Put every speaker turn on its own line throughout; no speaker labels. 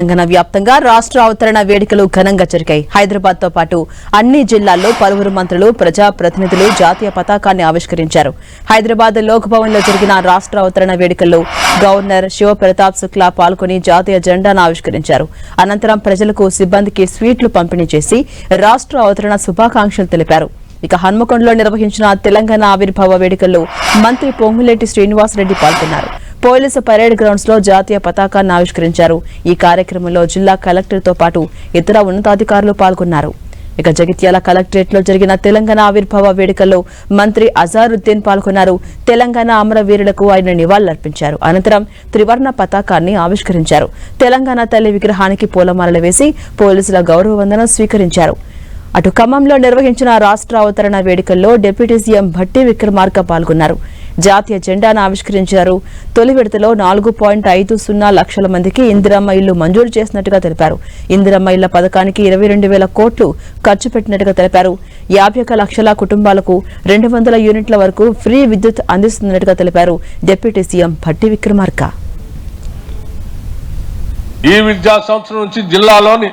తెలంగాణ వ్యాప్తంగా రాష్ట్ర అవతరణ వేడుకలు ఘనంగా జరిగాయి. హైదరాబాద్ తో పాటు అన్ని జిల్లాల్లో పలువురు మంత్రులు, ప్రజా ప్రతినిధులు జాతీయ పతాకాన్ని ఆవిష్కరించారు. హైదరాబాద్ లోక్ భవన్ లో జరిగిన రాష్ట్ర అవతరణ వేడుకల్లో గవర్నర్ శివప్రతాప్ శుక్లా పాల్గొని జాతీయ జెండాను ఆవిష్కరించారు. అనంతరం ప్రజలకు, సిబ్బందికి స్వీట్లు పంపిణీ చేసి రాష్ట్ర అవతరణ శుభాకాంక్షలు తెలిపారు. ఇక హన్మకొండలో నిర్వహించిన తెలంగాణ ఆవిర్భావ వేడుకల్లో మంత్రి పొంగులేటి శ్రీనివాసరెడ్డి పాల్గొన్నారు. పోలీసు పరేడ్ గ్రౌండ్స్ లో జాతీయ పతాకాన్ని ఆవిష్కరించారు. ఈ కార్యక్రమంలో జిల్లా కలెక్టర్ తో పాటు ఇతర ఉన్నతాధికారులు పాల్గొన్నారు. ఇక జగిత్యాల కలెక్టరేట్ లో జరిగిన తెలంగాణ ఆవిర్భావ వేడుకల్లో మంత్రి అజారుద్దీన్ పాల్గొన్నారు. తెలంగాణ అమరవీరులకు ఆయన నివాళులర్పించారు. అనంతరం త్రివర్ణ పతాకాన్ని ఆవిష్కరించారు. తెలంగాణ తల్లి విగ్రహానికి పూలమాలలు వేసి పోలీసుల గౌరవ వందనం స్వీకరించారు. అటు ఖమ్మంలో నిర్వహించిన రాష్ట్ర అవతరణ వేడుకల్లో డిప్యూటీ సీఎం భట్టి విక్రమార్క పాల్గొన్నారు. జాతీయ జెండాను ఆవిష్కరించారు. తొలి విడతలో 4.50 లక్షల మందికి ఇందిరమ్మ ఇళ్లు మంజూరు చేసినట్టుగా తెలిపారు. ఇందిరమ్మ ఇళ్ల పథకానికి 22,000 కోట్లు ఖర్చు పెట్టినట్టుగా తెలిపారు. 51 లక్షల కుటుంబాలకు 200 యూనిట్ల వరకు ఫ్రీ విద్యుత్ అందిస్తున్నట్టుగా తెలిపారు డిప్యూటీ సీఎం భట్టి విక్రమార్క.
ఈ విద్యా సంవత్సరం నుంచి జిల్లాలోని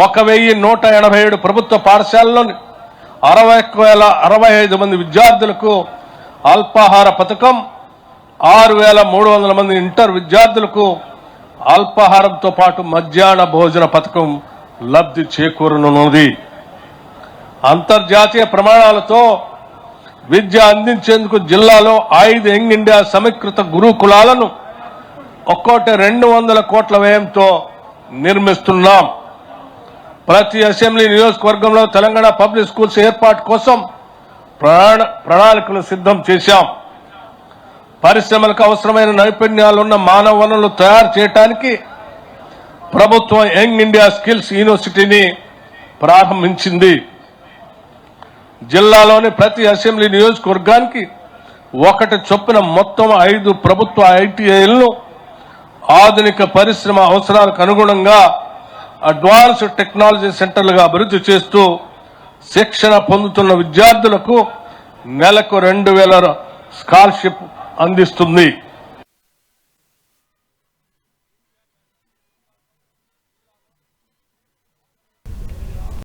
1,187 ప్రభుత్వ పాఠశాలలోని 60,065 మంది విద్యార్థులకు అల్పాహార పథకం, 6,300 మంది ఇంటర్ విద్యార్థులకు అల్పాహారంతో పాటు మధ్యాహ్న భోజన పథకం లబ్ధి చేకూరనున్నది. అంతర్జాతీయ ప్రమాణాలతో విద్య అందించేందుకు జిల్లాలో 5 యంగ్ ఇండియా సమీకృత గురుకులాలను ఒక్కోటి 200 కోట్ల వ్యయంతో నిర్మిస్తున్నాం. ప్రతి అసెంబ్లీ నియోజకవర్గంలో తెలంగాణ పబ్లిక్ స్కూల్స్ ఏర్పాటు కోసం ప్రణాళికలు సిద్ధం చేశాం. పరిశ్రమలకు అవసరమైన నైపుణ్యాలున్న మానవ వనరులు తయారు చేయడానికి ప్రభుత్వం యంగ్ ఇండియా స్కిల్స్ యూనివర్సిటీని ప్రారంభించింది. జిల్లాలోని ప్రతి అసెంబ్లీ నియోజకవర్గానికి 1 చొప్పున మొత్తం 5 ప్రభుత్వ ఐటీఐలను ఆధునిక పరిశ్రమ అవసరాలకు అనుగుణంగా అడ్వాన్స్డ్ టెక్నాలజీ సెంటర్లుగా అభివృద్ధి చేస్తూ శిక్షణ పొందుతున్న విద్యార్థులకు నెలకు 2,000 స్కాలర్షిప్ అందిస్తుంది.